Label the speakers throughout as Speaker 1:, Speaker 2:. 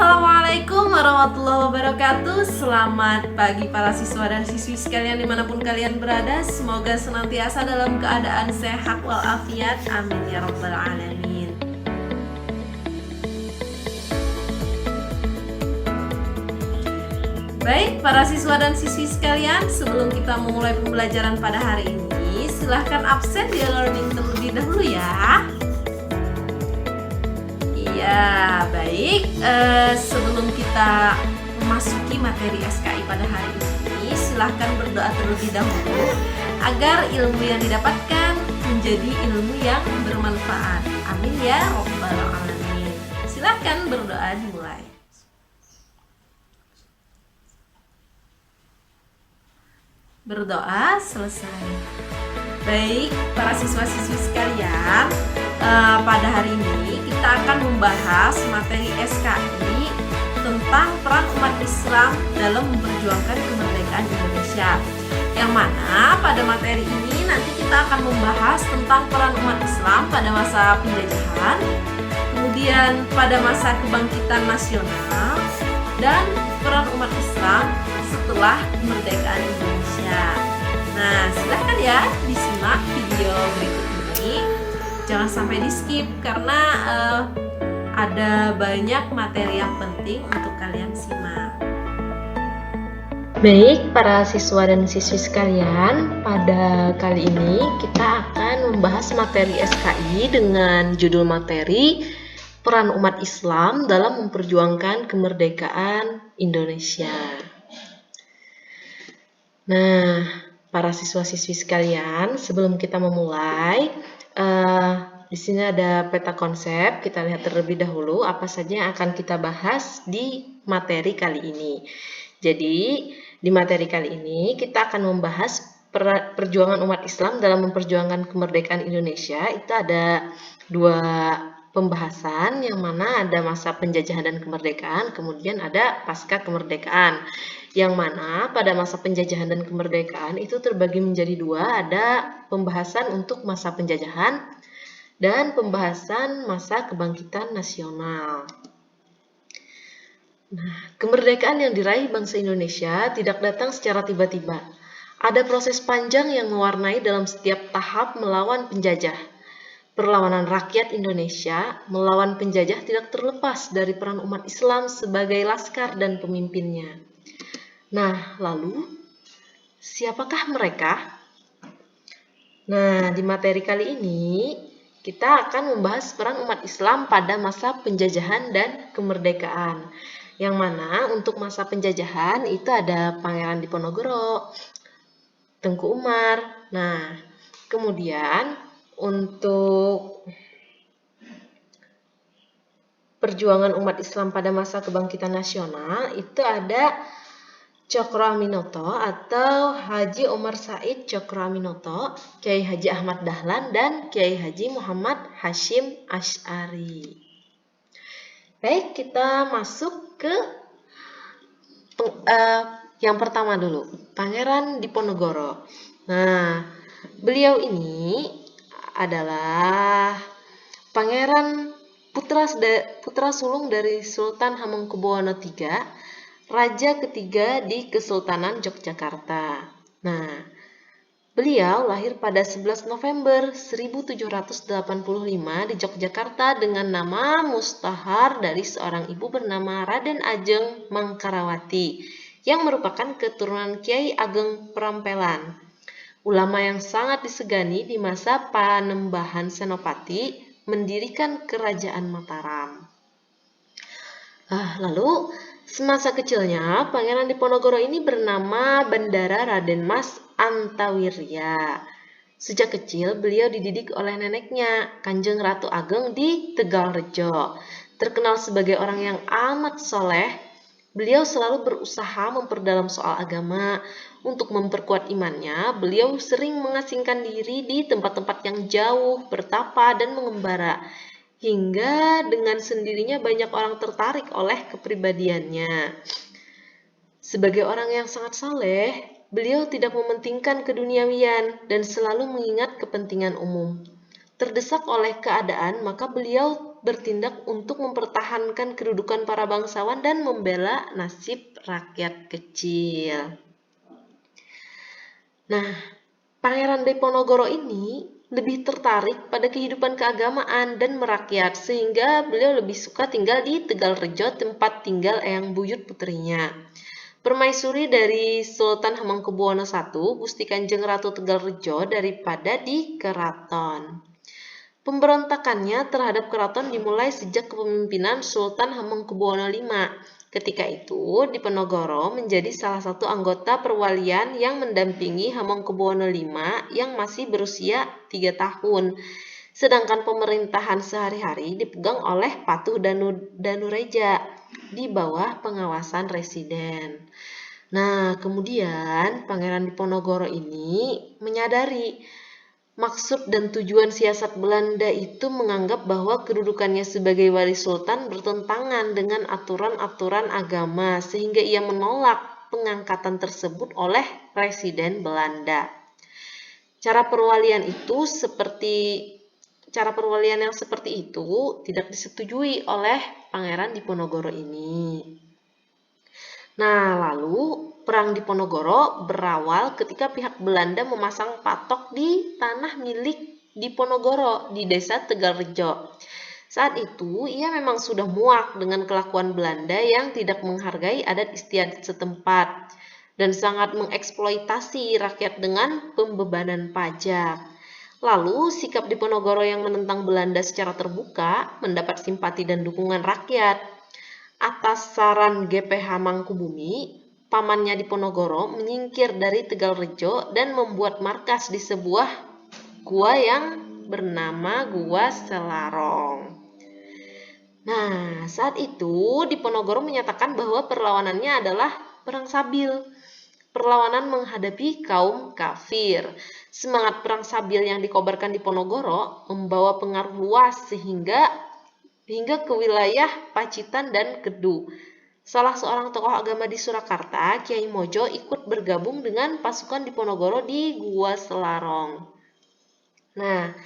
Speaker 1: Assalamualaikum warahmatullahi wabarakatuh. Selamat pagi para siswa dan siswi sekalian dimanapun kalian berada. Semoga senantiasa dalam keadaan sehat walafiat. Amin ya rabbal alamin. Baik para siswa dan siswi sekalian, sebelum kita memulai pembelajaran pada hari ini, silahkan absen di learning terlebih dahulu ya. Ya, baik. Sebelum kita memasuki materi SKI pada hari ini, silahkan berdoa terlebih dahulu agar ilmu yang didapatkan menjadi ilmu yang bermanfaat. Amin ya rabbal alamin. Silahkan berdoa dimulai. Berdoa selesai. Baik, para siswa-siswi sekalian, pada hari ini kita akan membahas materi SKI tentang peran umat Islam dalam memperjuangkan kemerdekaan Indonesia. Yang mana pada materi ini nanti kita akan membahas tentang peran umat Islam pada masa penjajahan, kemudian pada masa kebangkitan nasional, dan peran umat Islam setelah kemerdekaan Indonesia. Nah, silahkan ya disimak video berikut ini. Jangan sampai di skip karena ada banyak materi yang penting untuk kalian simak.
Speaker 2: Baik, para siswa dan siswi sekalian, pada kali ini kita akan membahas materi SKI dengan judul materi Peran Umat Islam dalam Memperjuangkan Kemerdekaan Indonesia. Nah, para siswa-siswi sekalian, sebelum kita memulai, di sini ada peta konsep. Kita lihat terlebih dahulu apa saja yang akan kita bahas di materi kali ini. Jadi, di materi kali ini kita akan membahas perjuangan umat Islam dalam memperjuangkan kemerdekaan Indonesia. Itu ada dua pembahasan, yang mana ada masa penjajahan dan kemerdekaan, kemudian ada pasca kemerdekaan. Yang mana pada masa penjajahan dan kemerdekaan itu terbagi menjadi dua, ada pembahasan untuk masa penjajahan dan pembahasan masa kebangkitan nasional. Nah, kemerdekaan yang diraih bangsa Indonesia tidak datang secara tiba-tiba. Ada proses panjang yang mewarnai dalam setiap tahap melawan penjajah. Perlawanan rakyat Indonesia melawan penjajah tidak terlepas dari peran umat Islam sebagai laskar dan pemimpinnya. Nah, lalu siapakah mereka? Nah, di materi kali ini kita akan membahas peran umat Islam pada masa penjajahan dan kemerdekaan. Yang mana untuk masa penjajahan itu ada Pangeran Diponegoro, Tengku Umar. Nah, kemudian untuk perjuangan umat Islam pada masa kebangkitan nasional itu ada Cokroaminoto atau Haji Omar Said Cokroaminoto, Kiai Haji Ahmad Dahlan, dan Kiai Haji Muhammad Hashim Asy'ari. Baik, kita masuk ke yang pertama dulu, Pangeran Diponegoro. Nah, beliau ini adalah pangeran putra sulung dari Sultan Hamengkubuwono III, Raja ketiga di Kesultanan Yogyakarta. Nah, beliau lahir pada 11 November 1785 di Yogyakarta dengan nama mustahar dari seorang ibu bernama Raden Ajeng Mangkarawati yang merupakan keturunan Kiai Ageng Perampelan, ulama yang sangat disegani di masa Panembahan Senopati mendirikan Kerajaan Mataram. Lalu semasa kecilnya, Pangeran Diponegoro ini bernama Bandara Raden Mas Antawirya. Sejak kecil, beliau dididik oleh neneknya, Kanjeng Ratu Ageng di Tegalrejo. Terkenal sebagai orang yang amat soleh, beliau selalu berusaha memperdalam soal agama. Untuk memperkuat imannya, beliau sering mengasingkan diri di tempat-tempat yang jauh, bertapa, dan mengembara. Hingga dengan sendirinya banyak orang tertarik oleh kepribadiannya. Sebagai orang yang sangat saleh, beliau tidak mementingkan keduniawian dan selalu mengingat kepentingan umum. Terdesak oleh keadaan, maka beliau bertindak untuk mempertahankan kedudukan para bangsawan dan membela nasib rakyat kecil. Nah, Pangeran Diponegoro ini lebih tertarik pada kehidupan keagamaan dan merakyat, sehingga beliau lebih suka tinggal di Tegalrejo, tempat tinggal Eyang Buyut putrinya. Permaisuri dari Sultan Hamengkubuwono I, Gusti Kanjeng Ratu Tegalrejo, daripada di keraton. Pemberontakannya terhadap keraton dimulai sejak kepemimpinan Sultan Hamengkubuwono V. Ketika itu, Diponegoro menjadi salah satu anggota perwalian yang mendampingi Hamengkubuwono V yang masih berusia 3 tahun. Sedangkan pemerintahan sehari-hari dipegang oleh Patuh Danureja di bawah pengawasan residen. Nah, kemudian Pangeran Diponegoro ini menyadari maksud dan tujuan siasat Belanda itu menganggap bahwa kedudukannya sebagai wali sultan bertentangan dengan aturan-aturan agama, sehingga ia menolak pengangkatan tersebut oleh Presiden Belanda. Cara perwalian yang seperti itu tidak disetujui oleh Pangeran Diponegoro ini. Nah, lalu Perang Diponegoro berawal ketika pihak Belanda memasang patok di tanah milik Diponegoro di desa Tegalrejo. Saat itu, ia memang sudah muak dengan kelakuan Belanda yang tidak menghargai adat istiadat setempat dan sangat mengeksploitasi rakyat dengan pembebanan pajak. Lalu, sikap Diponegoro yang menentang Belanda secara terbuka mendapat simpati dan dukungan rakyat. Atas saran GPH Mangkubumi, pamannya Diponegoro menyingkir dari Tegalrejo dan membuat markas di sebuah gua yang bernama Gua Selarong. Nah, saat itu Diponegoro menyatakan bahwa perlawanannya adalah perang sabil, perlawanan menghadapi kaum kafir. Semangat perang sabil yang dikobarkan Diponegoro membawa pengaruh luas hingga ke wilayah Pacitan dan Kedu. Salah seorang tokoh agama di Surakarta, Kiai Mojo, ikut bergabung dengan pasukan Diponegoro di Gua Selarong. Nah,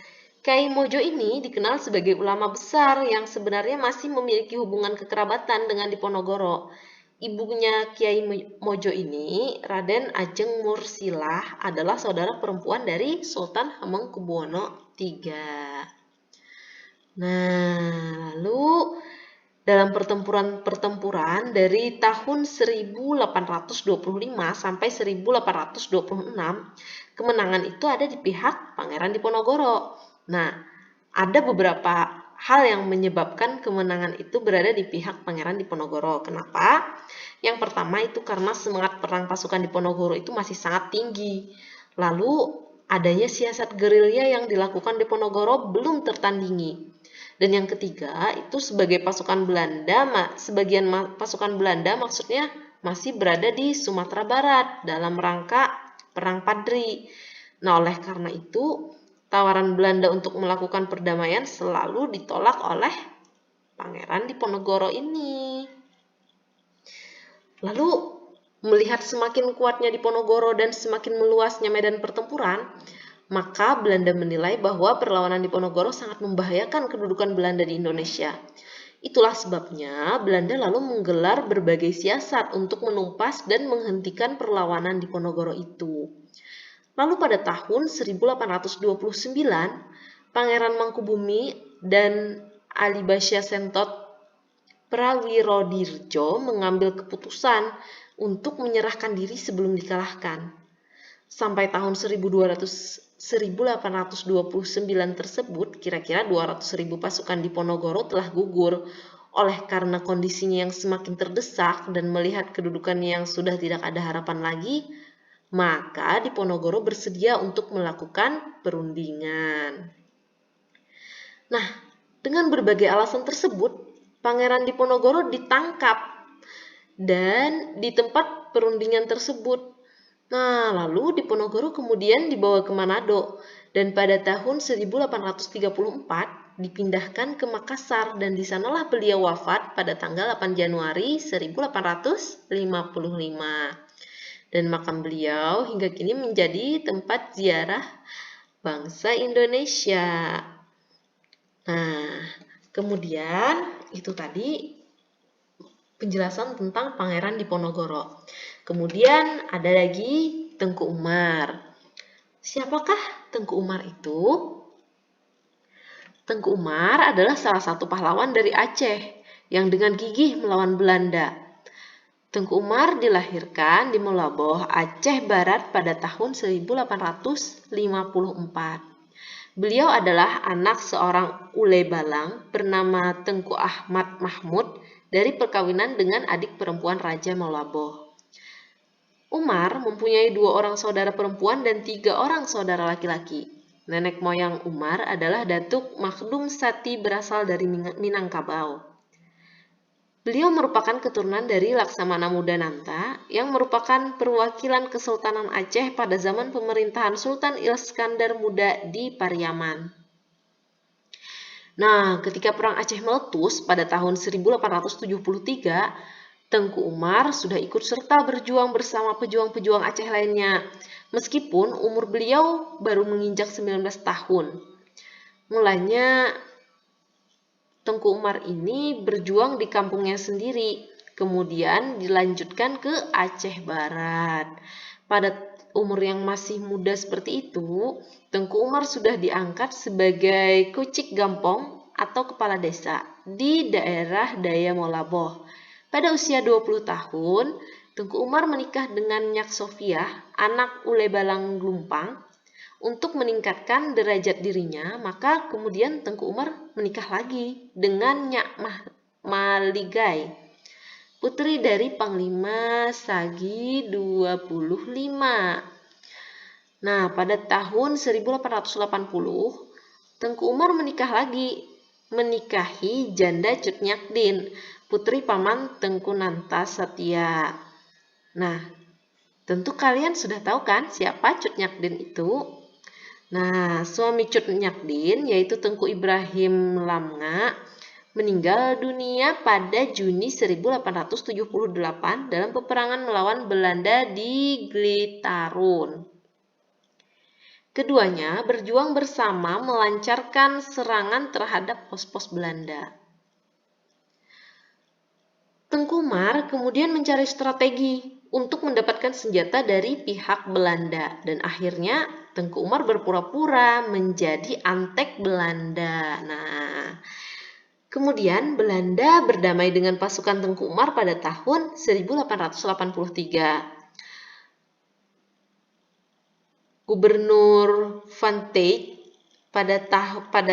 Speaker 2: Kiai Mojo ini dikenal sebagai ulama besar yang sebenarnya masih memiliki hubungan kekerabatan dengan Diponegoro. Ibunya Kiai Mojo ini, Raden Ajeng Mursilah, adalah saudara perempuan dari Sultan Hamengkubuwono III. Nah, lalu dalam pertempuran dari tahun 1825 sampai 1826, kemenangan itu ada di pihak Pangeran Diponegoro. Nah, ada beberapa hal yang menyebabkan kemenangan itu berada di pihak Pangeran Diponegoro. Kenapa? Yang pertama itu karena semangat perang pasukan Diponegoro itu masih sangat tinggi. Lalu adanya siasat gerilya yang dilakukan Diponegoro belum tertandingi. Dan yang ketiga itu sebagai pasukan Belanda, sebagian pasukan Belanda maksudnya masih berada di Sumatera Barat dalam rangka Perang Padri. Nah, oleh karena itu tawaran Belanda untuk melakukan perdamaian selalu ditolak oleh Pangeran Diponegoro ini. Lalu melihat semakin kuatnya Diponegoro dan semakin meluasnya medan pertempuran, maka Belanda menilai bahwa perlawanan Diponegoro sangat membahayakan kedudukan Belanda di Indonesia. Itulah sebabnya Belanda lalu menggelar berbagai siasat untuk menumpas dan menghentikan perlawanan Diponegoro itu. Lalu pada tahun 1829, Pangeran Mangkubumi dan Alibasya Sentot Prawirodirjo mengambil keputusan untuk menyerahkan diri sebelum dikalahkan. Sampai tahun 1829 tersebut, kira-kira 200.000 pasukan Diponegoro telah gugur. Oleh karena kondisinya yang semakin terdesak dan melihat kedudukannya yang sudah tidak ada harapan lagi, maka Diponegoro bersedia untuk melakukan perundingan. Nah, dengan berbagai alasan tersebut, Pangeran Diponegoro ditangkap dan di tempat perundingan tersebut. Nah, lalu Diponegoro kemudian dibawa ke Manado dan pada tahun 1834 dipindahkan ke Makassar dan di sanalah beliau wafat pada tanggal 8 Januari 1855. Dan makam beliau hingga kini menjadi tempat ziarah bangsa Indonesia. Nah, Kemudian itu tadi penjelasan tentang Pangeran Diponegoro. Kemudian ada lagi Tengku Umar. Siapakah Tengku Umar itu? Tengku Umar adalah salah satu pahlawan dari Aceh yang dengan gigih melawan Belanda. Tengku Umar dilahirkan di Meulaboh, Aceh Barat pada tahun 1854. Beliau adalah anak seorang ule balang bernama Tengku Ahmad Mahmud dari perkawinan dengan adik perempuan Raja Meulaboh. Umar mempunyai 2 orang saudara perempuan dan 3 orang saudara laki-laki. Nenek moyang Umar adalah Datuk Makhdum Sati berasal dari Minangkabau. Beliau merupakan keturunan dari Laksamana Muda Nanta yang merupakan perwakilan Kesultanan Aceh pada zaman pemerintahan Sultan Iskandar Muda di Pariaman. Nah, ketika Perang Aceh meletus pada tahun 1873, Tengku Umar sudah ikut serta berjuang bersama pejuang-pejuang Aceh lainnya, meskipun umur beliau baru menginjak 19 tahun. Mulanya Tengku Umar ini berjuang di kampungnya sendiri, kemudian dilanjutkan ke Aceh Barat. Pada umur yang masih muda seperti itu, Tengku Umar sudah diangkat sebagai Kucik Gampong atau kepala desa di daerah Daya Meulaboh. Pada usia 20 tahun, Tengku Umar menikah dengan Nyak Sofiah, anak ule balang Glumpang. Untuk meningkatkan derajat dirinya, maka kemudian Tengku Umar menikah lagi dengan Nyak Maligai, putri dari Panglima Sagi 25. Nah, pada tahun 1880, Tengku Umar menikah lagi, menikahi janda Cut Nyakdin, putri paman Tengku Nanta Satya. Nah, tentu kalian sudah tahu kan siapa Cut Nyakdin itu? Nah, suami Cut Nyakdin yaitu Tengku Ibrahim Lamnga meninggal dunia pada Juni 1878 dalam peperangan melawan Belanda di Blitarun. Keduanya berjuang bersama melancarkan serangan terhadap pos-pos Belanda. Tengku Umar kemudian mencari strategi untuk mendapatkan senjata dari pihak Belanda dan akhirnya Tengku Umar berpura-pura menjadi antek Belanda. Nah, kemudian Belanda berdamai dengan pasukan Tengku Umar pada tahun 1883. Gubernur Van Tijk pada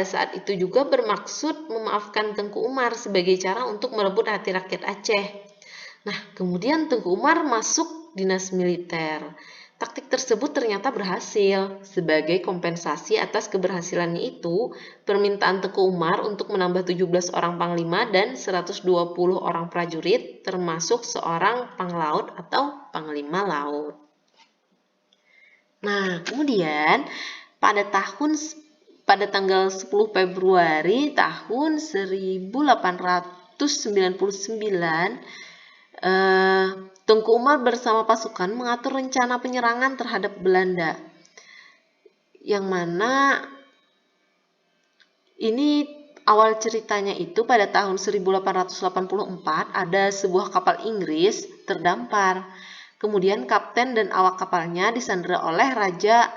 Speaker 2: saat itu juga bermaksud memaafkan Tengku Umar sebagai cara untuk merebut hati rakyat Aceh. Nah, kemudian Tengku Umar masuk dinas militer. Taktik tersebut ternyata berhasil. Sebagai kompensasi atas keberhasilannya itu, permintaan Tengku Umar untuk menambah 17 orang panglima dan 120 orang prajurit, termasuk seorang panglaut atau panglima laut. Nah, kemudian pada tanggal 10 Februari tahun 1899, Tengku Umar bersama pasukan mengatur rencana penyerangan terhadap Belanda. Yang mana ini awal ceritanya itu pada tahun 1884 ada sebuah kapal Inggris terdampar. Kemudian kapten dan awak kapalnya disandera oleh Raja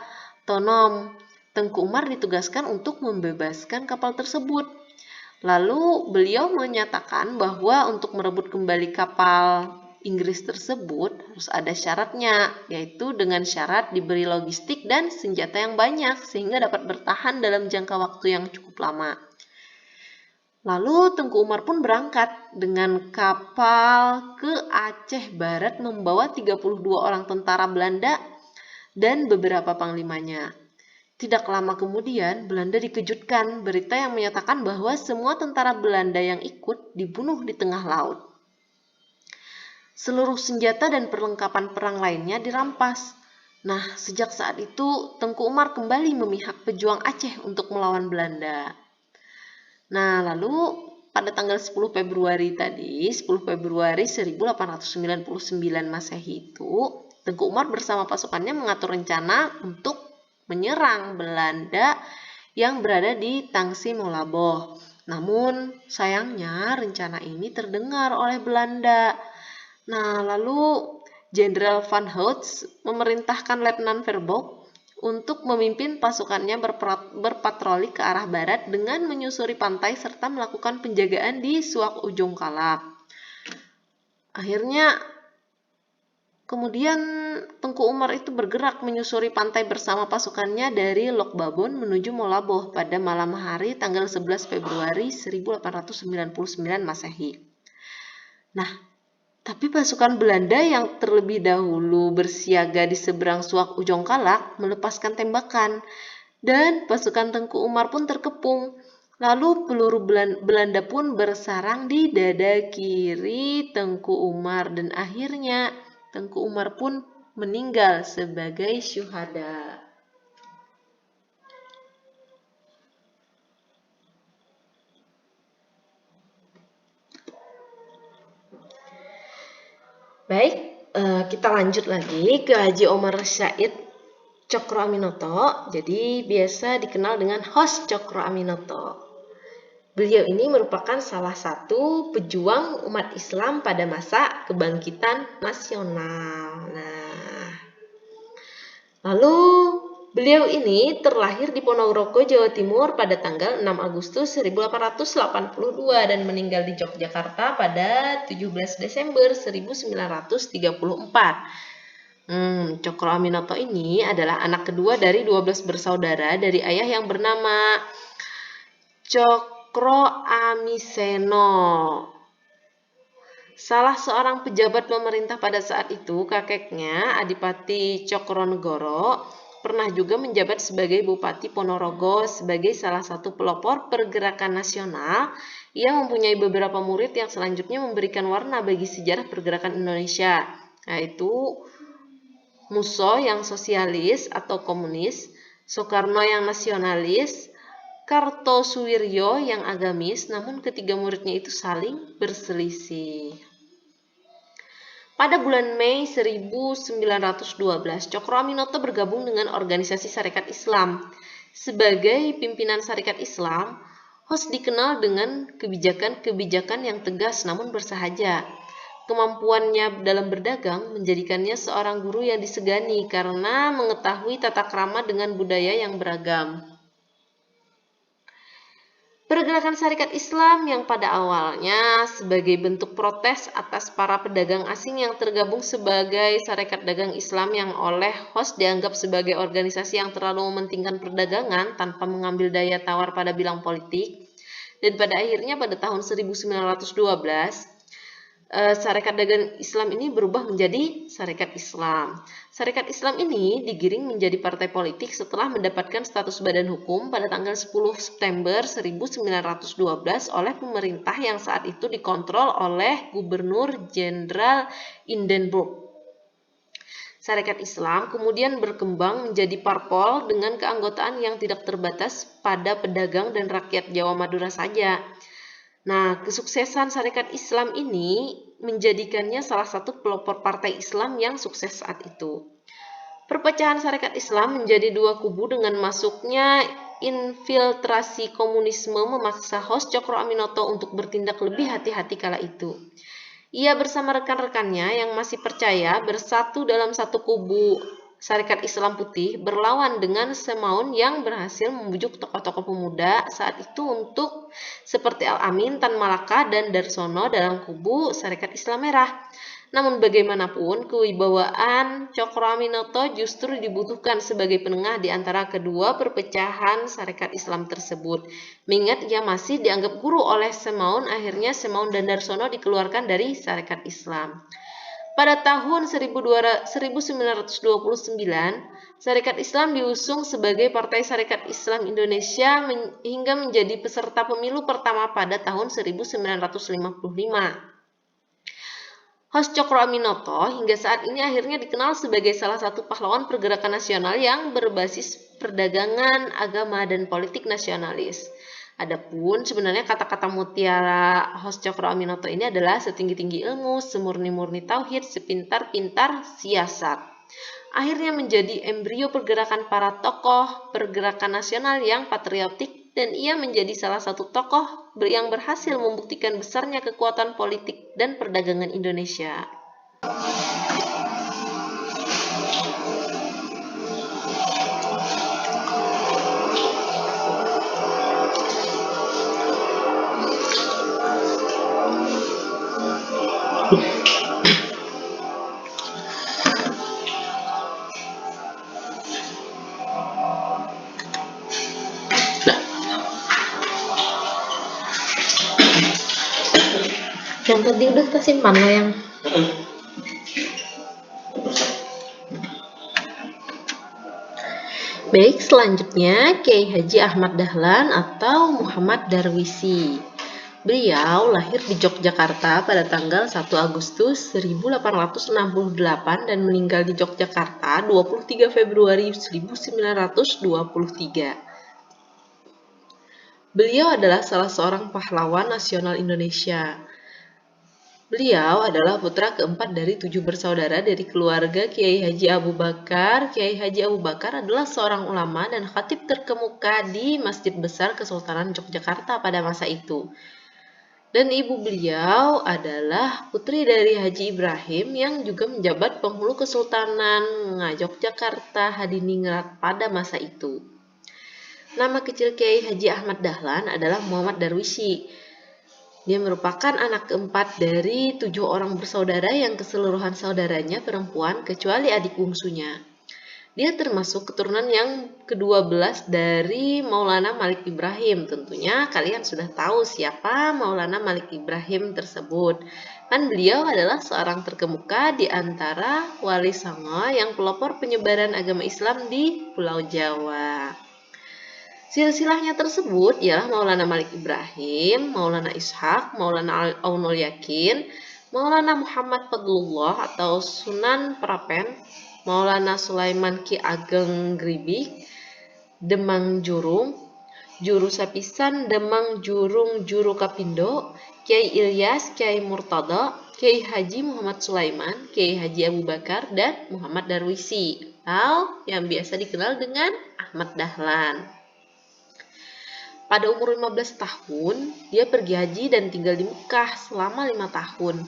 Speaker 2: Tonom. Tengku Umar ditugaskan untuk membebaskan kapal tersebut. Lalu beliau menyatakan bahwa untuk merebut kembali kapal Inggris tersebut harus ada syaratnya, yaitu dengan syarat diberi logistik dan senjata yang banyak sehingga dapat bertahan dalam jangka waktu yang cukup lama. Lalu Tengku Umar pun berangkat dengan kapal ke Aceh Barat membawa 32 orang tentara Belanda dan beberapa panglimanya. Tidak lama kemudian, Belanda dikejutkan berita yang menyatakan bahwa semua tentara Belanda yang ikut dibunuh di tengah laut. Seluruh senjata dan perlengkapan perang lainnya dirampas. Nah, sejak saat itu, Tengku Umar kembali memihak pejuang Aceh untuk melawan Belanda. Nah, lalu pada tanggal 10 Februari 1899 Masehi itu, Tengku Umar bersama pasukannya mengatur rencana untuk menyerang Belanda yang berada di Tangsi Meulaboh. Namun sayangnya rencana ini terdengar oleh Belanda. Nah, lalu Jenderal Van Houts memerintahkan Letnan Verboek untuk memimpin pasukannya berpatroli ke arah barat dengan menyusuri pantai serta melakukan penjagaan di Suak Ujung Kalak. Akhirnya kemudian Tengku Umar itu bergerak menyusuri pantai bersama pasukannya dari Lok Babon menuju Molaboh pada malam hari tanggal 11 Februari 1899 Masehi. Nah, tapi pasukan Belanda yang terlebih dahulu bersiaga di seberang Suak Ujung Kalak melepaskan tembakan dan pasukan Tengku Umar pun terkepung. Lalu peluru Belanda pun bersarang di dada kiri Tengku Umar dan akhirnya Tengku Umar pun meninggal sebagai syuhada. Baik, kita lanjut lagi ke Haji Omar Syahid Cokro Aminoto. Jadi biasa dikenal dengan Hos Cokro Aminoto. Beliau ini merupakan salah satu pejuang umat Islam pada masa kebangkitan nasional. Nah, lalu beliau ini terlahir di Ponorogo, Jawa Timur pada tanggal 6 Agustus 1882 dan meninggal di Yogyakarta pada 17 Desember 1934. Cokro Aminoto ini adalah anak kedua dari 12 bersaudara dari ayah yang bernama Cokro Amiseno. Salah seorang pejabat pemerintah pada saat itu, kakeknya Adipati Cokronegoro, pernah juga menjabat sebagai Bupati Ponorogo sebagai salah satu pelopor pergerakan nasional. Ia mempunyai beberapa murid yang selanjutnya memberikan warna bagi sejarah pergerakan Indonesia, yaitu Musso yang sosialis atau komunis, Soekarno yang nasionalis, Kartosuwiryo yang agamis, namun ketiga muridnya itu saling berselisih. Pada bulan Mei 1912, Cokro Aminoto bergabung dengan organisasi Sarekat Islam. Sebagai pimpinan Sarekat Islam, Hos dikenal dengan kebijakan-kebijakan yang tegas namun bersahaja. Kemampuannya dalam berdagang menjadikannya seorang guru yang disegani karena mengetahui tata krama dengan budaya yang beragam. Pergerakan Sarekat Islam yang pada awalnya sebagai bentuk protes atas para pedagang asing yang tergabung sebagai Sarekat Dagang Islam yang oleh Hos dianggap sebagai organisasi yang terlalu mementingkan perdagangan tanpa mengambil daya tawar pada bidang politik, dan pada akhirnya pada tahun 1912 Sarekat Dagang Islam ini berubah menjadi Sarekat Islam. Sarekat Islam ini digiring menjadi partai politik setelah mendapatkan status badan hukum pada tanggal 10 September 1912 oleh pemerintah yang saat itu dikontrol oleh Gubernur Jenderal Hindenburg. Sarekat Islam kemudian berkembang menjadi parpol dengan keanggotaan yang tidak terbatas pada pedagang dan rakyat Jawa Madura saja. Nah, kesuksesan Sarekat Islam ini menjadikannya salah satu pelopor partai Islam yang sukses saat itu. Perpecahan Sarekat Islam menjadi dua kubu dengan masuknya infiltrasi komunisme memaksa Hos Cokro Aminoto untuk bertindak lebih hati-hati kala itu. Ia bersama rekan-rekannya yang masih percaya bersatu dalam satu kubu Sarekat Islam Putih berlawan dengan Semaun yang berhasil membujuk tokoh-tokoh pemuda saat itu untuk seperti Al-Amin, Tan Malaka, dan Darsono dalam kubu Sarekat Islam Merah. Namun bagaimanapun, kewibawaan Cokro Aminoto justru dibutuhkan sebagai penengah di antara kedua perpecahan Sarekat Islam tersebut. Mengingat ia masih dianggap guru oleh Semaun, akhirnya Semaun dan Darsono dikeluarkan dari Sarekat Islam. Pada tahun 1929, Sarekat Islam diusung sebagai Partai Sarekat Islam Indonesia hingga menjadi peserta pemilu pertama pada tahun 1955. Hos Cokro Aminoto hingga saat ini akhirnya dikenal sebagai salah satu pahlawan pergerakan nasional yang berbasis perdagangan, agama, dan politik nasionalis. Adapun sebenarnya kata-kata mutiara Hos Cokro Aminoto ini adalah setinggi-tinggi ilmu, semurni-murni tauhid, sepintar-pintar siasat. Akhirnya menjadi embrio pergerakan para tokoh pergerakan nasional yang patriotik dan ia menjadi salah satu tokoh yang berhasil membuktikan besarnya kekuatan politik dan perdagangan Indonesia. Yang tadi udah kita simpan lo yang baik, selanjutnya Kiai Haji Ahmad Dahlan atau Muhammad Darwisi. Beliau lahir di Yogyakarta pada tanggal 1 Agustus 1868 dan meninggal di Yogyakarta 23 Februari 1923. Beliau adalah salah seorang pahlawan nasional Indonesia. Beliau adalah putra keempat dari 7 bersaudara dari keluarga Kiai Haji Abu Bakar. Kiai Haji Abu Bakar adalah seorang ulama dan khatib terkemuka di Masjid Besar Kesultanan Yogyakarta pada masa itu. Dan ibu beliau adalah putri dari Haji Ibrahim yang juga menjabat penghulu Kesultanan Yogyakarta Hadiningrat pada masa itu. Nama kecil Kiai Haji Ahmad Dahlan adalah Muhammad Darwisi. Dia merupakan anak keempat dari 7 orang bersaudara yang keseluruhan saudaranya perempuan kecuali adik bungsunya. Dia termasuk keturunan yang ke-12 dari Maulana Malik Ibrahim. Tentunya kalian sudah tahu siapa Maulana Malik Ibrahim tersebut. Kan beliau adalah seorang terkemuka di antara Wali Songo yang pelopor penyebaran agama Islam di Pulau Jawa. Silsilahnya tersebut ialah Maulana Malik Ibrahim, Maulana Ishaq, Maulana Aunul Yakin, Maulana Muhammad Fadlullah atau Sunan Prapen, Maulana Sulaiman Ki Ageng Gribik, Demang Jurung, Juru Sapisan Demang Jurung Juru Kapindo, Kiai Ilyas, Kiai Murtada, Kiai Haji Muhammad Sulaiman, Kiai Haji Abu Bakar, dan Muhammad Darwisi, atau yang biasa dikenal dengan Ahmad Dahlan. Pada umur 15 tahun, dia pergi haji dan tinggal di Mekah selama 5 tahun.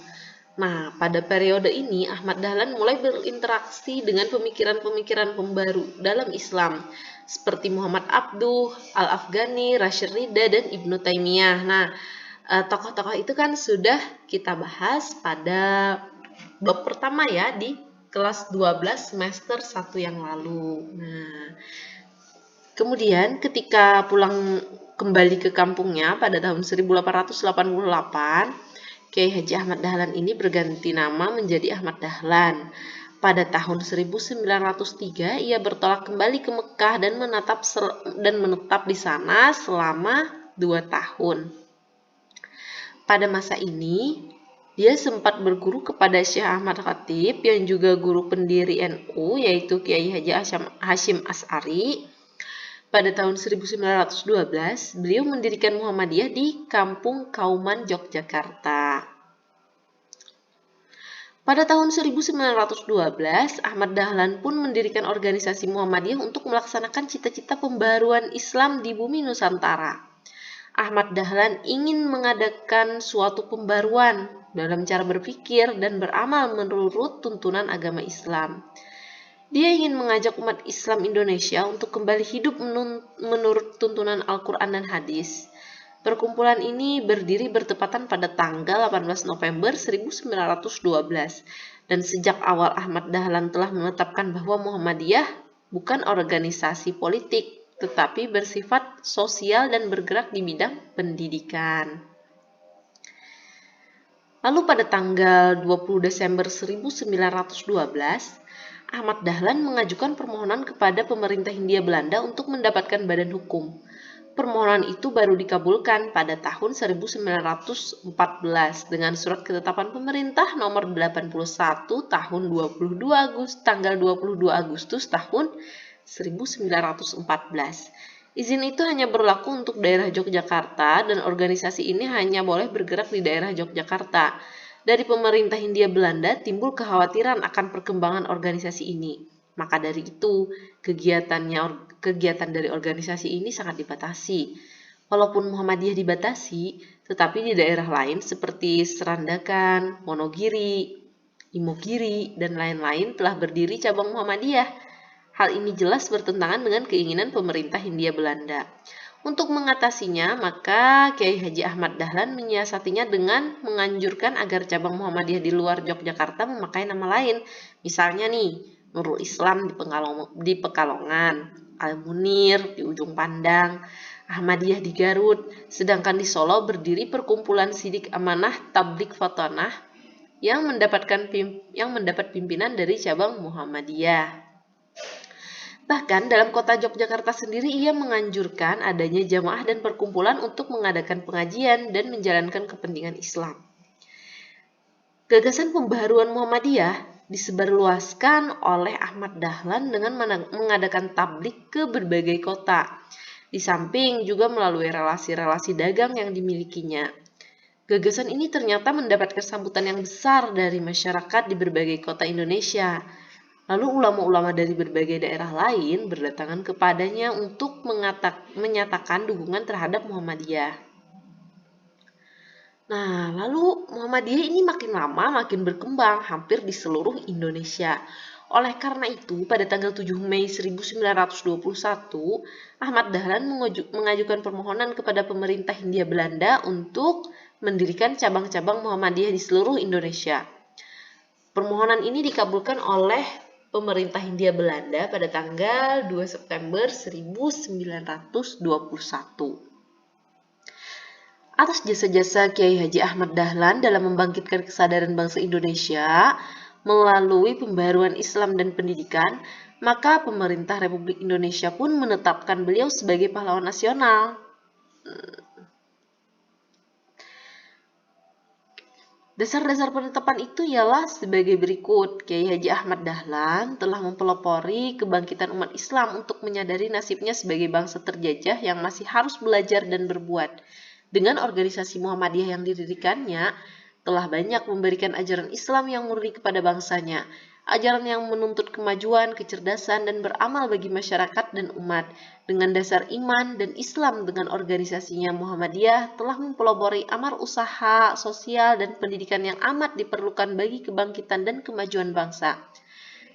Speaker 2: Nah, pada periode ini Ahmad Dahlan mulai berinteraksi dengan pemikiran-pemikiran pembaru dalam Islam seperti Muhammad Abduh, Al-Afghani, Rashid Ridha, dan Ibnu Taimiyah. Nah, tokoh-tokoh itu kan sudah kita bahas pada bab pertama ya di kelas 12 semester 1 yang lalu. Nah, kemudian ketika pulang kembali ke kampungnya pada tahun 1888, Kiai Haji Ahmad Dahlan ini berganti nama menjadi Ahmad Dahlan. Pada tahun 1903 ia bertolak kembali ke Mekah dan menetap di sana selama 2 tahun. Pada masa ini dia sempat berguru kepada Syekh Ahmad Khatib yang juga guru pendiri NU yaitu Kiai Haji Hashim As'ari. Pada tahun 1912, beliau mendirikan Muhammadiyah di Kampung Kauman, Yogyakarta. Pada tahun 1912, Ahmad Dahlan pun mendirikan organisasi Muhammadiyah untuk melaksanakan cita-cita pembaruan Islam di bumi Nusantara. Ahmad Dahlan ingin mengadakan suatu pembaruan dalam cara berpikir dan beramal menurut tuntunan agama Islam. Dia ingin mengajak umat Islam Indonesia untuk kembali hidup menurut tuntunan Al-Quran dan Hadis. Perkumpulan ini berdiri bertepatan pada tanggal 18 November 1912. Dan sejak awal Ahmad Dahlan telah menetapkan bahwa Muhammadiyah bukan organisasi politik, tetapi bersifat sosial dan bergerak di bidang pendidikan. Lalu pada tanggal 20 Desember 1912, Ahmad Dahlan mengajukan permohonan kepada pemerintah Hindia Belanda untuk mendapatkan badan hukum. Permohonan itu baru dikabulkan pada tahun 1914 dengan surat ketetapan pemerintah nomor 81 tahun tanggal 22 Agustus tahun 1914. Izin itu hanya berlaku untuk daerah Yogyakarta dan organisasi ini hanya boleh bergerak di daerah Yogyakarta. Dari pemerintah Hindia Belanda timbul kekhawatiran akan perkembangan organisasi ini. Maka dari itu, kegiatan dari organisasi ini sangat dibatasi. Walaupun Muhammadiyah dibatasi, tetapi di daerah lain seperti Serandakan, Wonogiri, Imogiri, dan lain-lain telah berdiri cabang Muhammadiyah. Hal ini jelas bertentangan dengan keinginan pemerintah Hindia Belanda. Untuk mengatasinya, maka Kiai Haji Ahmad Dahlan menyiasatinya dengan menganjurkan agar cabang Muhammadiyah di luar Yogyakarta memakai nama lain. Misalnya nih, Nurul Islam di Pekalongan, Al-Munir di Ujung Pandang, Ahmadiyah di Garut, sedangkan di Solo berdiri Perkumpulan Sidik Amanah Tabligh Fatanah yang mendapat pimpinan dari cabang Muhammadiyah. Bahkan dalam kota Yogyakarta sendiri ia menganjurkan adanya jamaah dan perkumpulan untuk mengadakan pengajian dan menjalankan kepentingan Islam. Gagasan pembaharuan Muhammadiyah disebarluaskan oleh Ahmad Dahlan dengan mengadakan tabligh ke berbagai kota, di samping juga melalui relasi-relasi dagang yang dimilikinya. Gagasan ini ternyata mendapatkan sambutan yang besar dari masyarakat di berbagai kota Indonesia. Lalu ulama-ulama dari berbagai daerah lain berdatangan kepadanya untuk menyatakan dukungan terhadap Muhammadiyah. Nah, lalu Muhammadiyah ini makin lama makin berkembang hampir di seluruh Indonesia. Oleh karena itu, pada tanggal 7 Mei 1921, Ahmad Dahlan mengajukan permohonan kepada pemerintah Hindia Belanda untuk mendirikan cabang-cabang Muhammadiyah di seluruh Indonesia. Permohonan ini dikabulkan oleh pemerintah Hindia Belanda pada tanggal 2 September 1921. Atas jasa-jasa Kiai Haji Ahmad Dahlan dalam membangkitkan kesadaran bangsa Indonesia melalui pembaharuan Islam dan pendidikan, maka pemerintah Republik Indonesia pun menetapkan beliau sebagai pahlawan nasional. Dasar-dasar penetapan itu ialah sebagai berikut. Kiai Haji Ahmad Dahlan telah mempelopori kebangkitan umat Islam untuk menyadari nasibnya sebagai bangsa terjajah yang masih harus belajar dan berbuat. Dengan organisasi Muhammadiyah yang didirikannya, telah banyak memberikan ajaran Islam yang murni kepada bangsanya. Ajaran yang menuntut kemajuan, kecerdasan, dan beramal bagi masyarakat dan umat. Dengan dasar iman dan Islam dengan organisasinya Muhammadiyah telah mempelopori amar usaha, sosial, dan pendidikan yang amat diperlukan bagi kebangkitan dan kemajuan bangsa.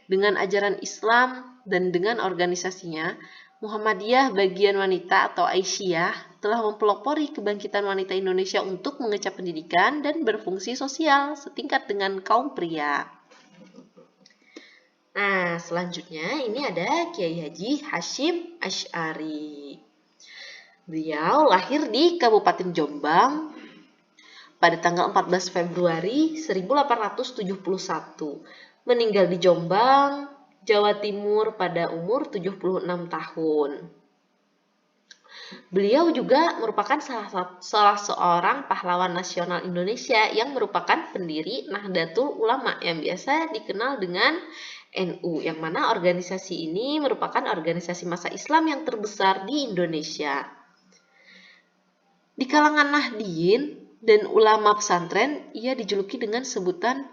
Speaker 2: Dengan ajaran Islam dan dengan organisasinya, Muhammadiyah bagian wanita atau Aisyah telah mempelopori kebangkitan wanita Indonesia untuk mengecap pendidikan dan berfungsi sosial setingkat dengan kaum pria. Nah, selanjutnya ini ada Kiai Haji Hasyim Asy'ari. Beliau lahir di Kabupaten Jombang pada tanggal 14 Februari 1871. Meninggal di Jombang, Jawa Timur pada umur 76 tahun. Beliau juga merupakan salah seorang pahlawan nasional Indonesia yang merupakan pendiri Nahdlatul Ulama yang biasa dikenal dengan NU, yang mana organisasi ini merupakan organisasi massa Islam yang terbesar di Indonesia. Di kalangan Nahdien dan ulama pesantren, ia dijuluki dengan sebutan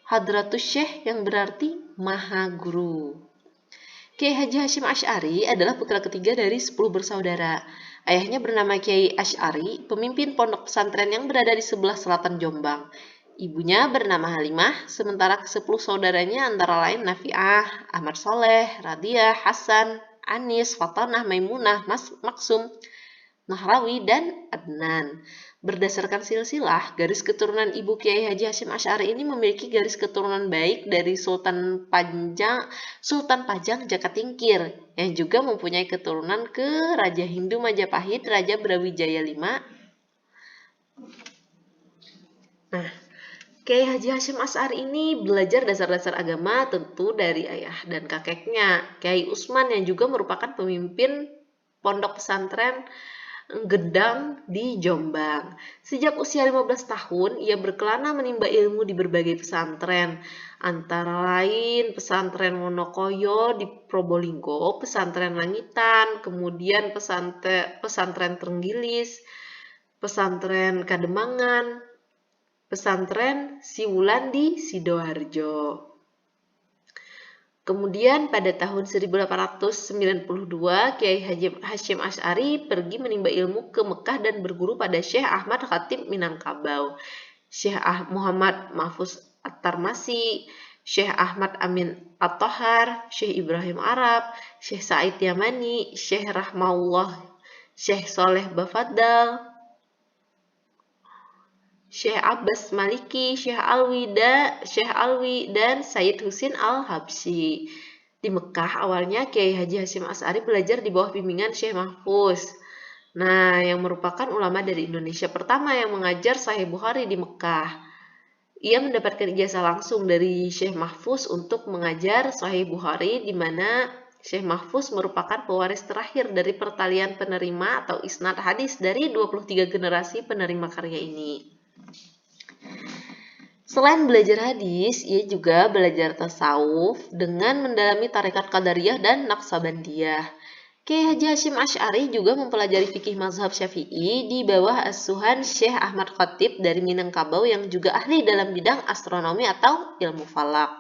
Speaker 2: Hadratus Syekh yang berarti Maha Guru. Kiai Haji Hasyim Asy'ari adalah putra ketiga dari 10 bersaudara. Ayahnya bernama Kiai Asy'ari, pemimpin pondok pesantren yang berada di sebelah selatan Jombang. Ibunya bernama Halimah, sementara ke-10 saudaranya antara lain Nafi'ah, Ahmad Soleh, Radiah, Hasan, Anis, Fatanah, Maimunah, Maksum, Nahrawi, dan Adnan. Berdasarkan silsilah, garis keturunan ibu Kiai Haji Hasyim Asy'ari ini memiliki garis keturunan baik dari Sultan Pajang Jakatingkir, yang juga mempunyai keturunan ke Raja Hindu Majapahit, Raja Brawijaya V. Nah, Kiai Haji Hasyim Asy'ari ini belajar dasar-dasar agama tentu dari ayah dan kakeknya, Kiai Usman, yang juga merupakan pemimpin pondok pesantren Gendang di Jombang. Sejak usia 15 tahun, ia berkelana menimba ilmu di berbagai pesantren, antara lain pesantren Wonokoyo di Probolinggo, pesantren Langitan, kemudian pesantren Trenggilis, pesantren Kademangan, pesantren Siwulan di Sidoarjo. Kemudian pada tahun 1892, Kiai Haji Hasyim Asy'ari pergi menimba ilmu ke Mekah dan berguru pada Syekh Ahmad Khatib Minangkabau, Syekh Muhammad Mahfuz At-Tarmasi, Syekh Ahmad Amin At-Tohar, Syekh Ibrahim Arab, Syekh Said Yamani, Syekh Rahmaullah, Syekh Soleh Bafadal, Syekh Abbas Maliki, Syekh Alwi, dan Sayyid Husin Al-Habsyi. Di Mekah awalnya Kiai Haji Hasyim Asy'ari belajar di bawah bimbingan Syekh Mahfuz. Nah, yang merupakan ulama dari Indonesia pertama yang mengajar Sahih Bukhari di Mekah. Ia mendapatkan ijazah langsung dari Syekh Mahfuz untuk mengajar Sahih Bukhari, di mana Syekh Mahfuz merupakan pewaris terakhir dari pertalian penerima atau isnad hadis dari 23 generasi penerima karya ini. Selain belajar hadis, ia juga belajar tasawuf dengan mendalami tarekat Qadariyah dan Naqsabandiyah. Kiai Haji Hasyim Asy'ari juga mempelajari fikih mazhab Syafi'i di bawah asuhan Syekh Ahmad Khatib dari Minangkabau yang juga ahli dalam bidang astronomi atau ilmu falak.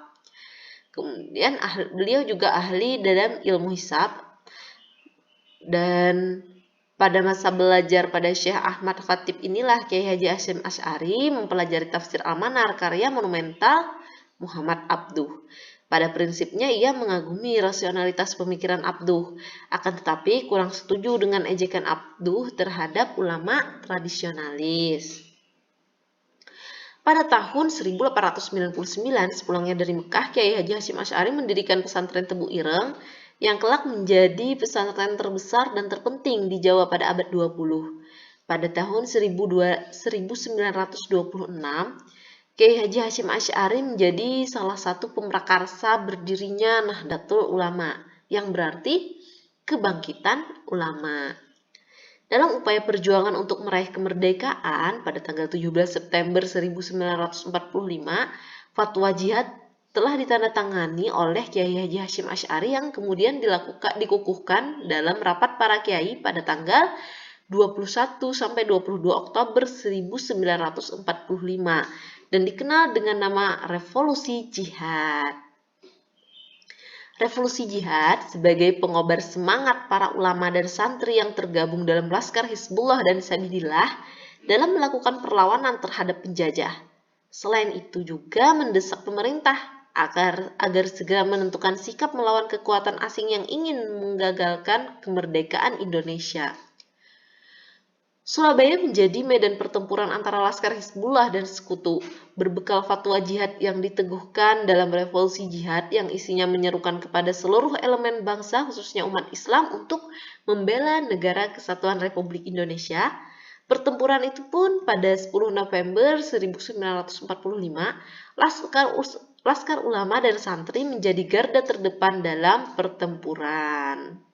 Speaker 2: Kemudian beliau juga ahli dalam ilmu hisab, dan pada masa belajar pada Syekh Ahmad Khatib inilah Kiai Haji Hasyim Asy'ari mempelajari tafsir Al-Manar karya monumental Muhammad Abduh. Pada prinsipnya ia mengagumi rasionalitas pemikiran Abduh, akan tetapi kurang setuju dengan ejekan Abduh terhadap ulama tradisionalis. Pada tahun 1899, sepulangnya dari Mekah, Kiai Haji Hasyim Asy'ari mendirikan pesantren Tebu Ireng yang kelak menjadi pesantren terbesar dan terpenting di Jawa pada abad 20. Pada tahun 1926, Kiai Haji Hasyim Asy'ari menjadi salah satu pemrakarsa berdirinya Nahdlatul Ulama, yang berarti kebangkitan ulama. Dalam upaya perjuangan untuk meraih kemerdekaan, pada tanggal 17 September 1945, fatwa jihad telah ditandatangani oleh Kiai Haji Hasyim Asy'ari yang kemudian dikukuhkan dalam rapat para kiai pada tanggal 21 sampai 22 Oktober 1945 dan dikenal dengan nama Revolusi Jihad. Revolusi Jihad sebagai pengobar semangat para ulama dan santri yang tergabung dalam Laskar Hizbullah dan Sabilillah dalam melakukan perlawanan terhadap penjajah. Selain itu juga mendesak pemerintah agar segera menentukan sikap melawan kekuatan asing yang ingin menggagalkan kemerdekaan Indonesia. Surabaya menjadi medan pertempuran antara Laskar Hizbullah dan sekutu, berbekal fatwa jihad yang diteguhkan dalam revolusi jihad yang isinya menyerukan kepada seluruh elemen bangsa, khususnya umat Islam, untuk membela negara kesatuan Republik Indonesia. Pertempuran itu pun pada 10 November 1945, Laskar Ulama dan Santri menjadi garda terdepan dalam pertempuran.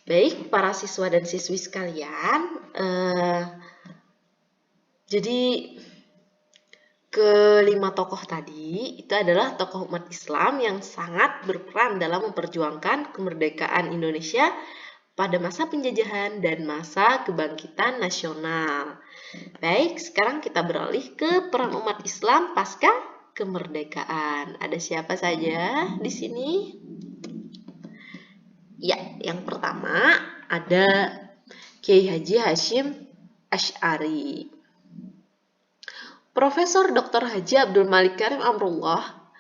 Speaker 2: Baik, para siswa dan siswi sekalian, jadi kelima tokoh tadi itu adalah tokoh umat Islam yang sangat berperan dalam memperjuangkan kemerdekaan Indonesia pada masa penjajahan dan masa kebangkitan nasional. Baik, sekarang kita beralih ke peran umat Islam pasca kemerdekaan. Ada siapa saja di sini? Ya, yang pertama ada Kiai Haji Hasyim Asy'ari. Profesor Dr. Haji Abdul Malik Karim Amrullah,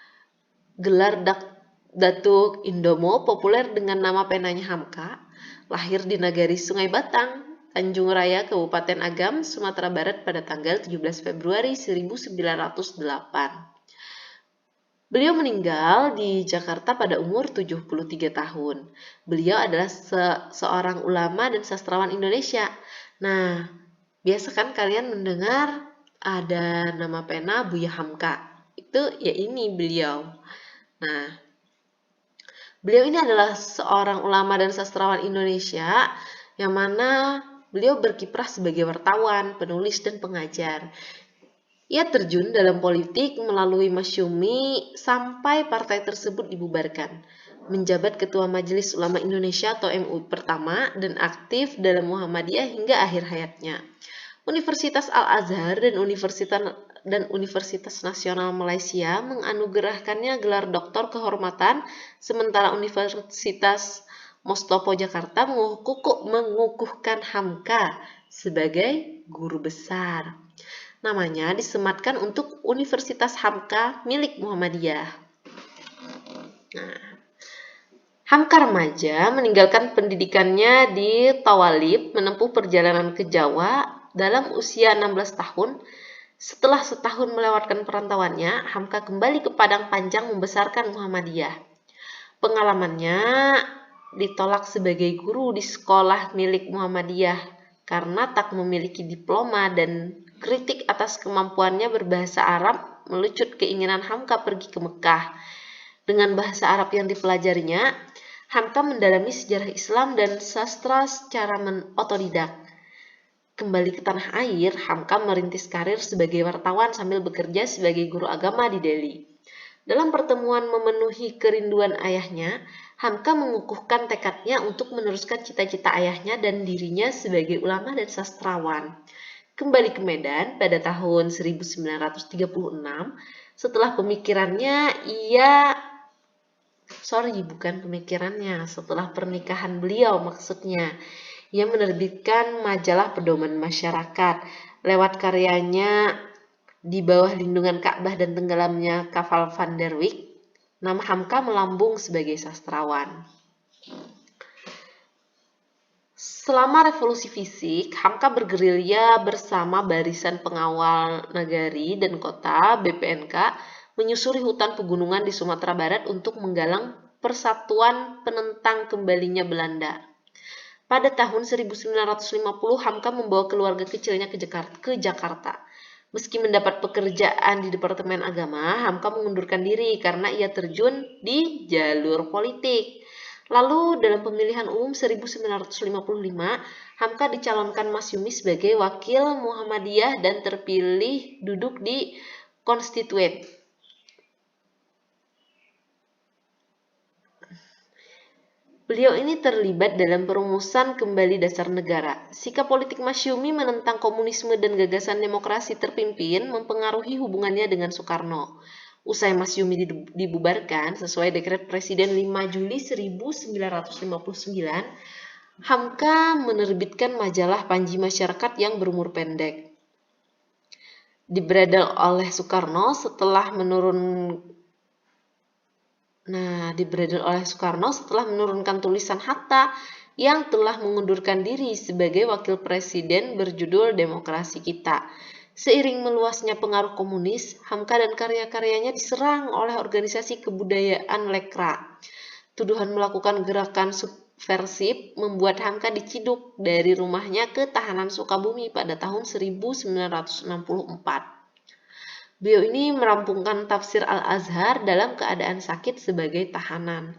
Speaker 2: gelar Datuk Indomo, populer dengan nama penanya Hamka, lahir di Nagari Sungai Batang, Tanjung Raya, Kabupaten Agam, Sumatera Barat pada tanggal 17 Februari 1908. Beliau meninggal di Jakarta pada umur 73 tahun. Beliau adalah seorang ulama dan sastrawan Indonesia. Nah, biasa kan kalian mendengar ada nama pena Buya Hamka. Itu ya ini beliau. Nah, beliau ini adalah seorang ulama dan sastrawan Indonesia yang mana beliau berkiprah sebagai wartawan, penulis, dan pengajar. Ia terjun dalam politik melalui Masyumi sampai partai tersebut dibubarkan. Menjabat Ketua Majelis Ulama Indonesia atau MUI pertama dan aktif dalam Muhammadiyah hingga akhir hayatnya. Universitas Al-Azhar dan Universitas Nasional Malaysia menganugerahkannya gelar doktor kehormatan, sementara Universitas Mustopo Jakarta mengukuhkan Hamka sebagai guru besar. Namanya disematkan untuk Universitas Hamka milik Muhammadiyah. Nah, Hamka remaja meninggalkan pendidikannya di Tawalib, menempuh perjalanan ke Jawa dalam usia 16 tahun. Setelah setahun melewatkan perantauannya, Hamka kembali ke Padang Panjang membesarkan Muhammadiyah. Pengalamannya ditolak sebagai guru di sekolah milik Muhammadiyah karena tak memiliki diploma, dan kritik atas kemampuannya berbahasa Arab melucut keinginan Hamka pergi ke Mekah. Dengan bahasa Arab yang dipelajarinya, Hamka mendalami sejarah Islam dan sastra secara otodidak. Kembali ke tanah air, Hamka merintis karir sebagai wartawan sambil bekerja sebagai guru agama di Delhi. Dalam pertemuan memenuhi kerinduan ayahnya, Hamka mengukuhkan tekadnya untuk meneruskan cita-cita ayahnya dan dirinya sebagai ulama dan sastrawan. Kembali ke Medan pada tahun 1936, setelah setelah pernikahan beliau maksudnya, ia menerbitkan majalah Pedoman Masyarakat. Lewat karyanya Di Bawah Lindungan Ka'bah dan Tenggelamnya Kapal Van der Wijk, nama Hamka melambung sebagai sastrawan. Selama revolusi fisik, Hamka bergerilya bersama Barisan Pengawal Nagari dan Kota (BPNK) menyusuri hutan pegunungan di Sumatera Barat untuk menggalang Persatuan Penentang Kembalinya Belanda. Pada tahun 1950, Hamka membawa keluarga kecilnya ke Jakarta. Meski mendapat pekerjaan di Departemen Agama, Hamka mengundurkan diri karena ia terjun di jalur politik. Lalu dalam pemilihan umum 1955, Hamka dicalonkan Masyumi sebagai wakil Muhammadiyah dan terpilih duduk di Konstituen. Beliau ini terlibat dalam perumusan kembali dasar negara. Sikap politik Masyumi menentang komunisme dan gagasan demokrasi terpimpin mempengaruhi hubungannya dengan Soekarno. Usai Masyumi dibubarkan sesuai dekret Presiden 5 Juli 1959, Hamka menerbitkan majalah Panji Masyarakat yang berumur pendek. Dibredel oleh Soekarno setelah menurunkan tulisan Hatta yang telah mengundurkan diri sebagai wakil presiden berjudul Demokrasi Kita. Seiring meluasnya pengaruh komunis, Hamka dan karya-karyanya diserang oleh organisasi kebudayaan Lekra. Tuduhan melakukan gerakan subversif membuat Hamka diciduk dari rumahnya ke tahanan Sukabumi pada tahun 1964. Beliau ini merampungkan tafsir Al-Azhar dalam keadaan sakit sebagai tahanan.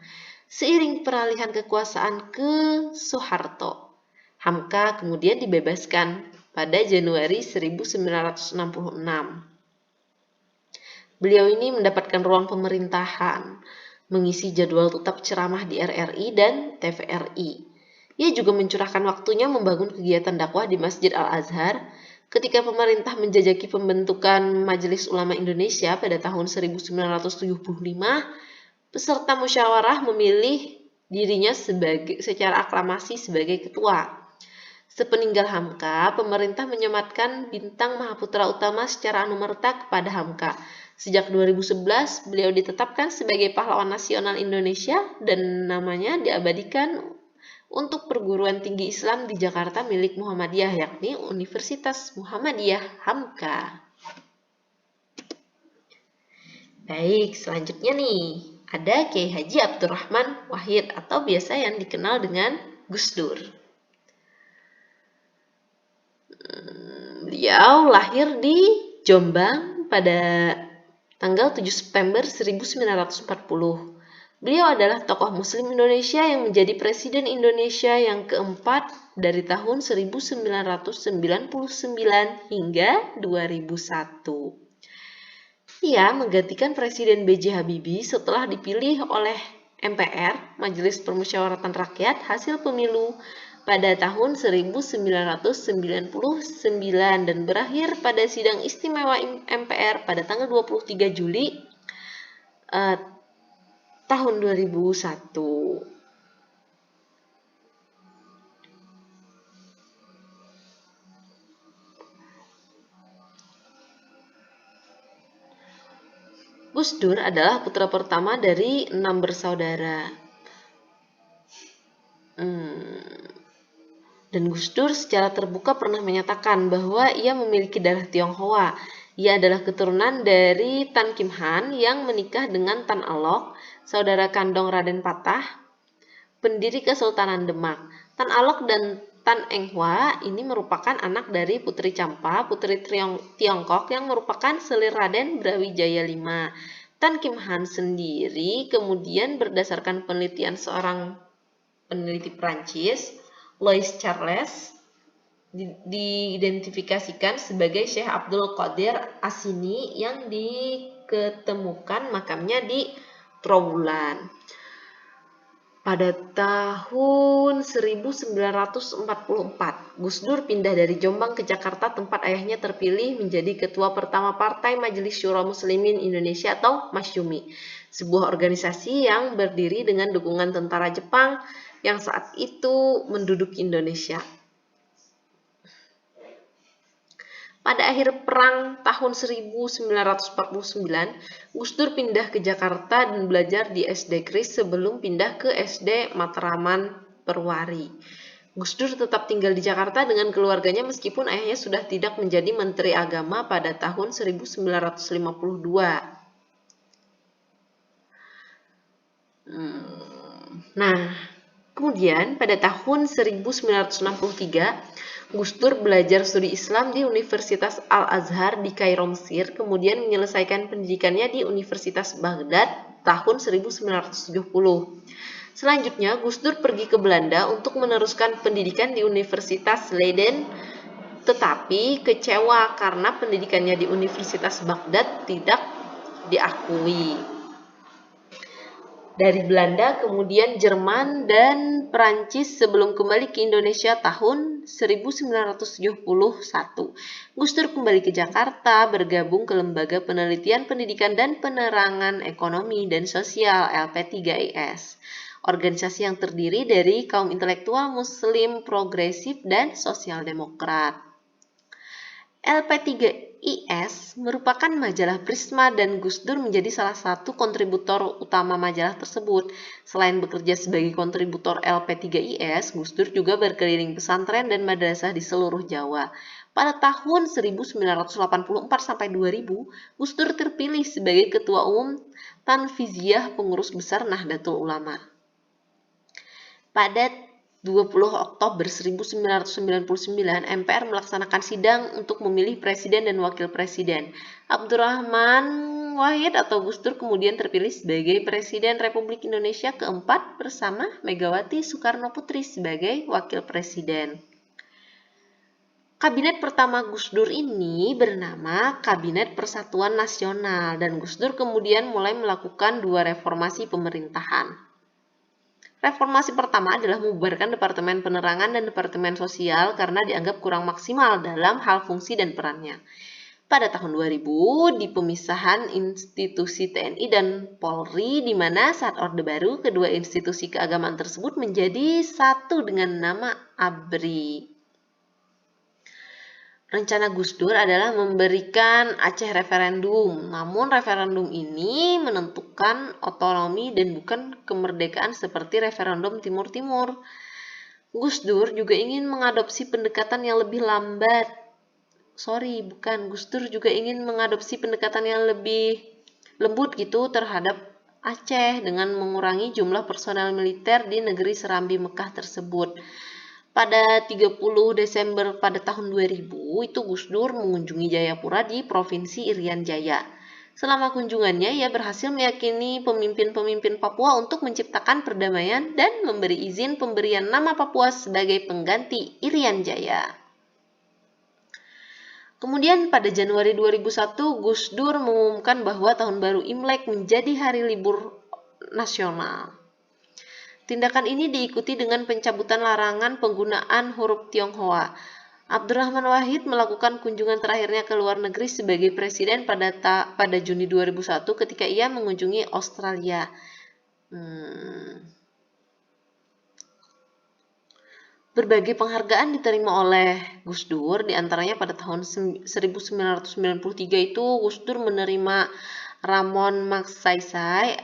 Speaker 2: Seiring peralihan kekuasaan ke Soeharto, Hamka kemudian dibebaskan pada Januari 1966. Beliau ini mendapatkan ruang pemerintahan, mengisi jadwal tetap ceramah di RRI dan TVRI. Ia juga mencurahkan waktunya membangun kegiatan dakwah di Masjid Al-Azhar. Ketika pemerintah menjajaki pembentukan Majelis Ulama Indonesia pada tahun 1975, peserta musyawarah memilih dirinya secara aklamasi sebagai ketua. Sepeninggal Hamka, pemerintah menyematkan bintang Mahaputra Utama secara anumerta kepada Hamka. Sejak 2011, beliau ditetapkan sebagai pahlawan nasional Indonesia dan namanya diabadikan untuk perguruan tinggi Islam di Jakarta milik Muhammadiyah, yakni Universitas Muhammadiyah Hamka. Baik, selanjutnya nih, ada Kiai Haji Abdurrahman Wahid atau biasa yang dikenal dengan Gus Dur. Beliau lahir di Jombang pada tanggal 7 September 1940. Beliau adalah tokoh Muslim Indonesia yang menjadi Presiden Indonesia yang keempat dari tahun 1999 hingga 2001. Ia menggantikan Presiden B.J. Habibie setelah dipilih oleh MPR, Majelis Permusyawaratan Rakyat, hasil pemilu pada tahun 1999 dan berakhir pada sidang istimewa MPR pada tanggal 23 Juli tahun 2001. Gus Dur adalah putra pertama dari 6 bersaudara. Dan Gus Dur secara terbuka pernah menyatakan bahwa ia memiliki darah Tionghoa. Ia adalah keturunan dari Tan Kim Han yang menikah dengan Tan Alok, saudara kandung Raden Patah, pendiri Kesultanan Demak. Tan Alok dan Tan Eng Hwa ini merupakan anak dari Putri Champa, putri Tiongkok yang merupakan selir Raden Brawijaya V. Tan Kim Han sendiri kemudian berdasarkan penelitian seorang peneliti Prancis, Louis Charles, diidentifikasikan sebagai Syekh Abdul Qadir As-Sini yang diketemukan makamnya di Trowulan. Pada tahun 1944, Gus Dur pindah dari Jombang ke Jakarta tempat ayahnya terpilih menjadi ketua pertama Partai Majelis Syura Muslimin Indonesia atau Masyumi, sebuah organisasi yang berdiri dengan dukungan tentara Jepang yang saat itu menduduki Indonesia. Pada akhir perang tahun 1949, Gus Dur pindah ke Jakarta dan belajar di SD Kris sebelum pindah ke SD Matraman Perwari. Gus Dur tetap tinggal di Jakarta dengan keluarganya meskipun ayahnya sudah tidak menjadi Menteri Agama pada tahun 1952. Kemudian pada tahun 1963, Gus Dur belajar studi Islam di Universitas Al-Azhar di Kairo, Mesir, kemudian menyelesaikan pendidikannya di Universitas Baghdad tahun 1970. Selanjutnya, Gus Dur pergi ke Belanda untuk meneruskan pendidikan di Universitas Leiden, tetapi kecewa karena pendidikannya di Universitas Baghdad tidak diakui. Dari Belanda, kemudian Jerman dan Perancis sebelum kembali ke Indonesia tahun 1971. Gus Dur kembali ke Jakarta, bergabung ke Lembaga Penelitian Pendidikan dan Penerangan Ekonomi dan Sosial LP3IS, organisasi yang terdiri dari kaum intelektual Muslim, progresif, dan sosial demokrat. LP3IS merupakan majalah Prisma dan Gus Dur menjadi salah satu kontributor utama majalah tersebut. Selain bekerja sebagai kontributor LP3IS, Gus Dur juga berkeliling pesantren dan madrasah di seluruh Jawa. Pada tahun 1984 sampai 2000, Gus Dur terpilih sebagai Ketua Umum Tanfiziyah Pengurus Besar Nahdlatul Ulama. Pada 20 Oktober 1999, MPR melaksanakan sidang untuk memilih presiden dan wakil presiden. Abdurrahman Wahid atau Gus Dur kemudian terpilih sebagai Presiden Republik Indonesia keempat bersama Megawati Soekarno Putri sebagai wakil presiden. Kabinet pertama Gus Dur ini bernama Kabinet Persatuan Nasional dan Gus Dur kemudian mulai melakukan 2 reformasi pemerintahan. Reformasi pertama adalah membubarkan Departemen Penerangan dan Departemen Sosial karena dianggap kurang maksimal dalam hal fungsi dan perannya. Pada tahun 2000, di pemisahan institusi TNI dan Polri, di mana saat Orde Baru, kedua institusi keagamaan tersebut menjadi satu dengan nama ABRI. Rencana Gus Dur adalah memberikan Aceh referendum, namun referendum ini menentukan otonomi dan bukan kemerdekaan seperti referendum Timur Timur. Gus Dur juga ingin mengadopsi pendekatan yang lebih lambat. Gus Dur juga ingin mengadopsi pendekatan yang lebih lembut gitu terhadap Aceh dengan mengurangi jumlah personel militer di negeri Serambi Mekah tersebut. Pada 30 Desember pada tahun 2000, itu Gus Dur mengunjungi Jayapura di Provinsi Irian Jaya. Selama kunjungannya, ia berhasil meyakini pemimpin-pemimpin Papua untuk menciptakan perdamaian dan memberi izin pemberian nama Papua sebagai pengganti Irian Jaya. Kemudian pada Januari 2001, Gus Dur mengumumkan bahwa Tahun Baru Imlek menjadi hari libur nasional. Tindakan ini diikuti dengan pencabutan larangan penggunaan huruf Tionghoa. Abdurrahman Wahid melakukan kunjungan terakhirnya ke luar negeri sebagai presiden pada Juni 2001 ketika ia mengunjungi Australia. Berbagai penghargaan diterima oleh Gus Dur, diantaranya pada tahun 1993 itu Gus Dur menerima Ramon Magsaysay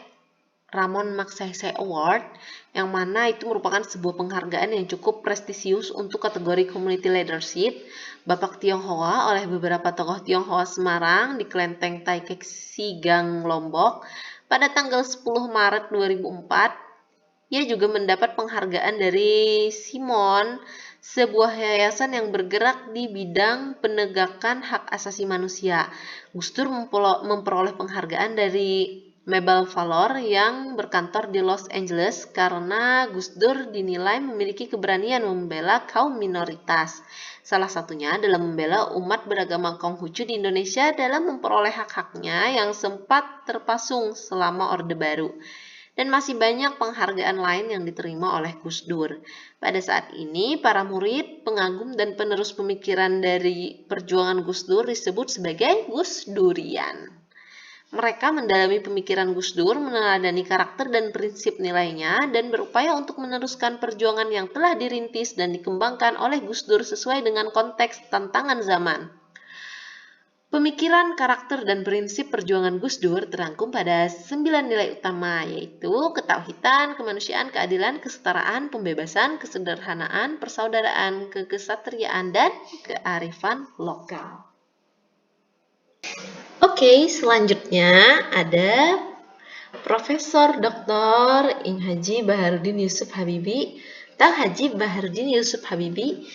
Speaker 2: Award, yang mana itu merupakan sebuah penghargaan yang cukup prestisius untuk kategori Community Leadership, Bapak Tionghoa oleh beberapa tokoh Tionghoa Semarang di Kelenteng Taikeksi Gang Lombok pada tanggal 10 Maret 2004. Ia juga mendapat penghargaan dari Simon, sebuah yayasan yang bergerak di bidang penegakan hak asasi manusia. Gus Dur memperoleh penghargaan dari Mabel Valor yang berkantor di Los Angeles karena Gus Dur dinilai memiliki keberanian membela kaum minoritas. Salah satunya dalam membela umat beragama Konghucu di Indonesia dalam memperoleh hak-haknya yang sempat terpasung selama Orde Baru. Dan masih banyak penghargaan lain yang diterima oleh Gus Dur. Pada saat ini, para murid, pengagum, dan penerus pemikiran dari perjuangan Gus Dur disebut sebagai Gus Durian. Mereka mendalami pemikiran Gus Dur, meneladani karakter dan prinsip nilainya, dan berupaya untuk meneruskan perjuangan yang telah dirintis dan dikembangkan oleh Gus Dur sesuai dengan konteks tantangan zaman. Pemikiran, karakter, dan prinsip perjuangan Gus Dur terangkum pada 9 nilai utama, yaitu ketauhidan, kemanusiaan, keadilan, kesetaraan, pembebasan, kesederhanaan, persaudaraan, kekesatriaan, dan kearifan lokal. Oke, selanjutnya ada Profesor Dr. Ing Haji Baharudin Yusuf Habibie. Tahu Haji Baharudin Yusuf Habibie?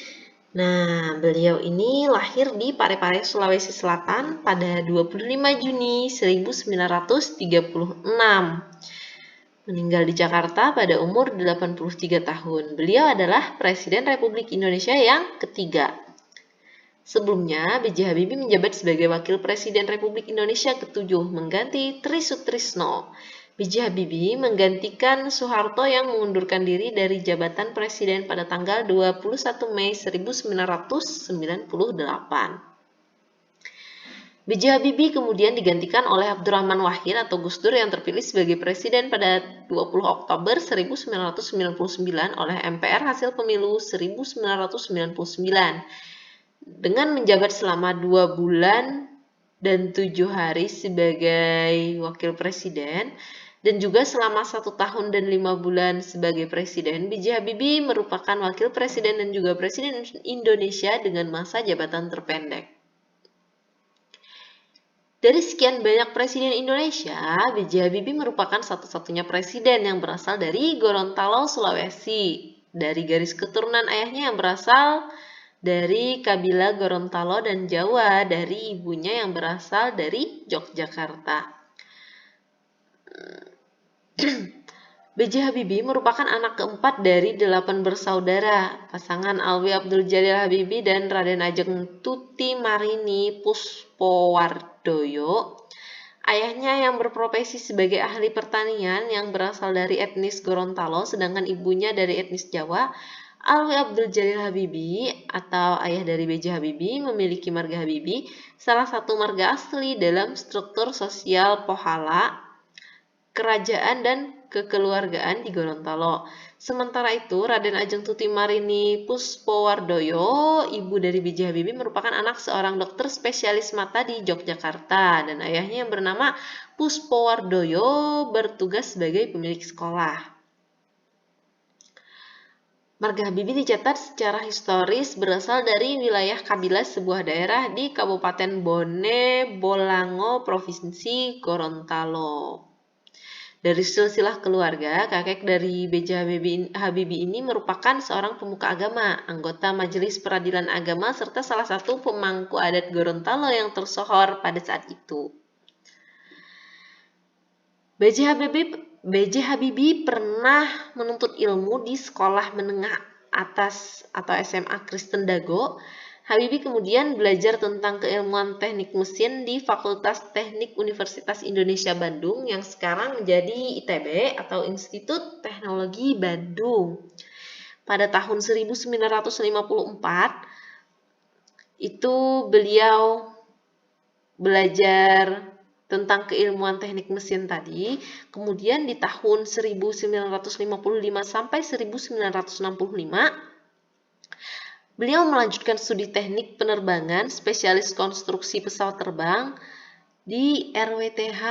Speaker 2: Nah, beliau ini lahir di Parepare, Sulawesi Selatan pada 25 Juni 1936. Meninggal di Jakarta pada umur 83 tahun. Beliau adalah Presiden Republik Indonesia yang ketiga. Sebelumnya, B.J. Habibie menjabat sebagai Wakil Presiden Republik Indonesia ke-7, mengganti Tri Sutrisno. B.J. Habibie menggantikan Soeharto yang mengundurkan diri dari jabatan presiden pada tanggal 21 Mei 1998. B.J. Habibie kemudian digantikan oleh Abdurrahman Wahid atau Gus Dur yang terpilih sebagai presiden pada 20 Oktober 1999 oleh MPR hasil pemilu 1999. Dengan menjabat selama 2 bulan dan 7 hari sebagai wakil presiden, dan juga selama 1 tahun dan 5 bulan sebagai presiden, B.J. Habibie merupakan wakil presiden dan juga presiden Indonesia dengan masa jabatan terpendek. Dari sekian banyak presiden Indonesia, B.J. Habibie merupakan satu-satunya presiden yang berasal dari Gorontalo, Sulawesi, dari garis keturunan ayahnya yang berasal dari kabilah Gorontalo dan Jawa, dari ibunya yang berasal dari Yogyakarta. B.J. Habibie merupakan anak keempat dari 8 bersaudara, pasangan Alwi Abdul Jalil Habibie dan Raden Ajeng Tuti Marini Puspowardoyo. Ayahnya yang berprofesi sebagai ahli pertanian yang berasal dari etnis Gorontalo, sedangkan ibunya dari etnis Jawa. Alwi Abdul Jalil Habibie atau ayah dari B.J. Habibie memiliki marga Habibie, salah satu marga asli dalam struktur sosial Pohala, kerajaan dan kekeluargaan di Gorontalo. Sementara itu, Raden Ajeng Tuti Marini Puspowardoyo, ibu dari B.J. Habibie, merupakan anak seorang dokter spesialis mata di Yogyakarta, dan ayahnya yang bernama Puspowardoyo bertugas sebagai pemilik sekolah. Marga Habibie dicatat secara historis berasal dari wilayah kabilah sebuah daerah di Kabupaten Bone Bolango, Provinsi Gorontalo. Dari silsilah keluarga, kakek dari B.J. Habibie ini merupakan seorang pemuka agama, anggota Majelis Peradilan Agama, serta salah satu pemangku adat Gorontalo yang tersohor pada saat itu. B.J. Habibie pernah menuntut ilmu di Sekolah Menengah Atas atau SMA Kristen Dago. Habibie kemudian belajar tentang keilmuan teknik mesin di Fakultas Teknik Universitas Indonesia Bandung yang sekarang menjadi ITB atau Institut Teknologi Bandung. Pada tahun 1954 itu beliau belajar tentang keilmuan teknik mesin tadi. Kemudian di tahun 1955 sampai 1965 beliau melanjutkan studi teknik penerbangan spesialis konstruksi pesawat terbang di RWTH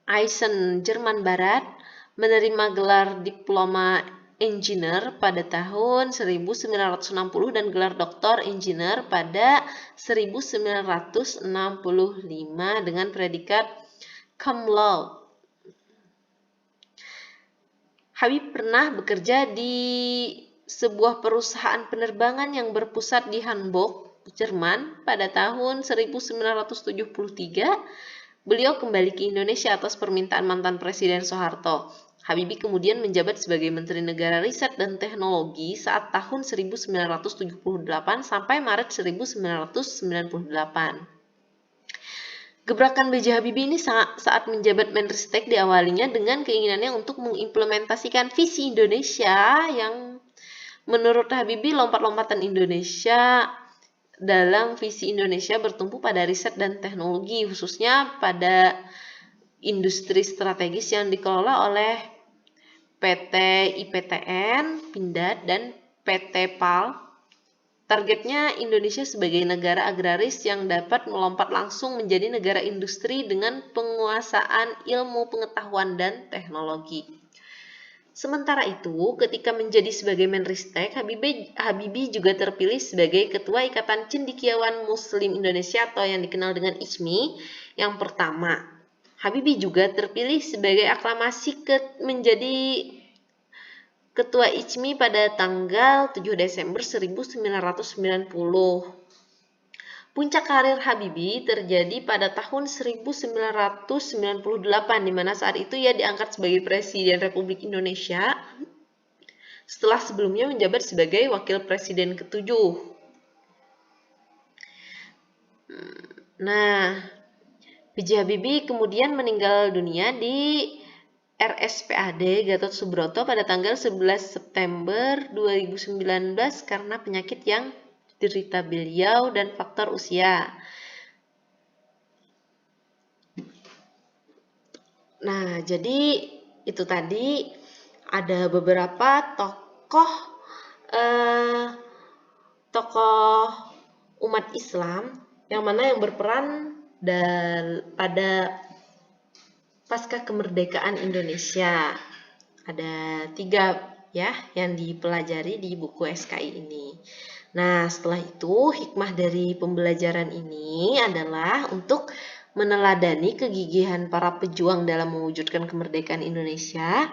Speaker 2: Essen, Jerman Barat, menerima gelar diploma engineer pada tahun 1960 dan gelar doktor engineer pada 1965 dengan predikat cum laude. Habib pernah bekerja di sebuah perusahaan penerbangan yang berpusat di Hamburg, Jerman. Pada tahun 1973, beliau kembali ke Indonesia atas permintaan mantan Presiden Soeharto. Habibie kemudian menjabat sebagai Menteri Negara Riset dan Teknologi saat tahun 1978 sampai Maret 1998. Gebrakan B.J. Habibie ini saat menjabat Menristek diawalinya dengan keinginannya untuk mengimplementasikan visi Indonesia yang menurut Habibie lompat-lompatan Indonesia dalam visi Indonesia bertumpu pada riset dan teknologi, khususnya pada industri strategis yang dikelola oleh PT IPTN, Pindad, dan PT PAL. Targetnya Indonesia sebagai negara agraris yang dapat melompat langsung menjadi negara industri dengan penguasaan ilmu pengetahuan dan teknologi. Sementara itu, ketika menjadi sebagai Menristek, Habibie juga terpilih sebagai Ketua Ikatan Cendekiawan Muslim Indonesia atau yang dikenal dengan ICMI yang pertama. Habibie juga terpilih sebagai aklamasi menjadi Ketua ICMI pada tanggal 7 Desember 1990. Puncak karir Habibie terjadi pada tahun 1998, di mana saat itu ia diangkat sebagai Presiden Republik Indonesia setelah sebelumnya menjabat sebagai Wakil Presiden ke-7. Nah, B.J. Habibie kemudian meninggal dunia di RSPAD Gatot Subroto pada tanggal 11 September 2019 karena penyakit yang diderita beliau dan faktor usia. Nah, jadi itu tadi ada beberapa tokoh umat Islam yang mana yang berperan pada pasca kemerdekaan Indonesia. Ada 3 ya yang dipelajari di buku SKI ini. Nah, setelah itu hikmah dari pembelajaran ini adalah untuk meneladani kegigihan para pejuang dalam mewujudkan kemerdekaan Indonesia.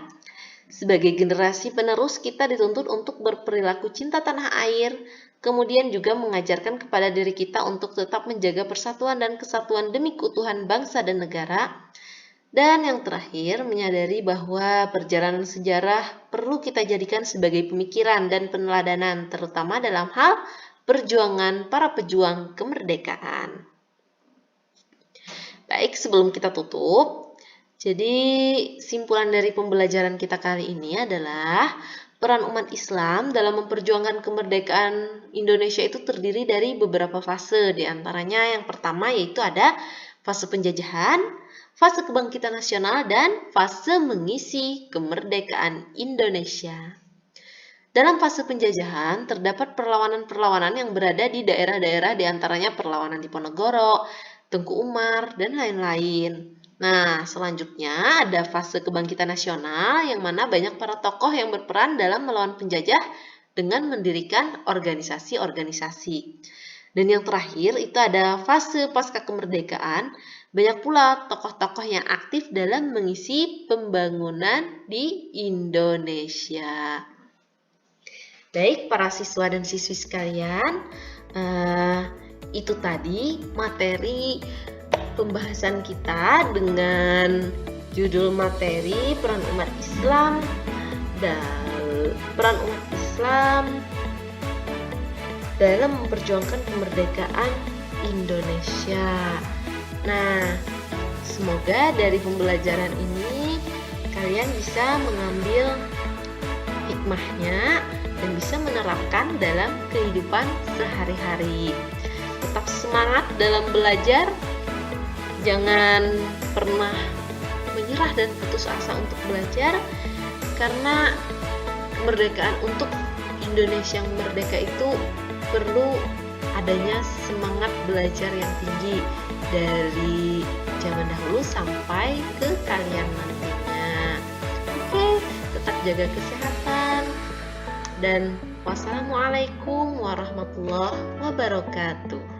Speaker 2: Sebagai generasi penerus, kita dituntut untuk berperilaku cinta tanah air, kemudian juga mengajarkan kepada diri kita untuk tetap menjaga persatuan dan kesatuan demi keutuhan bangsa dan negara. Dan yang terakhir, menyadari bahwa perjalanan sejarah perlu kita jadikan sebagai pemikiran dan peneladanan, terutama dalam hal perjuangan para pejuang kemerdekaan. Baik, sebelum kita tutup, jadi simpulan dari pembelajaran kita kali ini adalah peran umat Islam dalam memperjuangkan kemerdekaan Indonesia itu terdiri dari beberapa fase. Di antaranya yang pertama yaitu ada fase penjajahan, fase kebangkitan nasional, dan fase mengisi kemerdekaan Indonesia. Dalam fase penjajahan, terdapat perlawanan-perlawanan yang berada di daerah-daerah, di antaranya perlawanan Diponegoro, Tengku Umar, dan lain-lain. Nah, selanjutnya ada fase kebangkitan nasional, yang mana banyak para tokoh yang berperan dalam melawan penjajah dengan mendirikan organisasi-organisasi. Dan yang terakhir itu ada fase pasca kemerdekaan. Banyak pula tokoh-tokoh yang aktif dalam mengisi pembangunan di Indonesia. Baik, para siswa dan siswi sekalian, itu tadi materi pembahasan kita dengan judul materi peran umat Islam dalam memperjuangkan kemerdekaan Indonesia. Nah, semoga dari pembelajaran ini kalian bisa mengambil hikmahnya dan bisa menerapkan dalam kehidupan sehari-hari. Tetap semangat dalam belajar, jangan pernah menyerah dan putus asa untuk belajar, karena kemerdekaan untuk Indonesia yang merdeka itu perlu adanya semangat belajar yang tinggi dari zaman dahulu sampai ke kalian nantinya. Oke, tetap jaga kesehatan dan wassalamualaikum warahmatullahi wabarakatuh.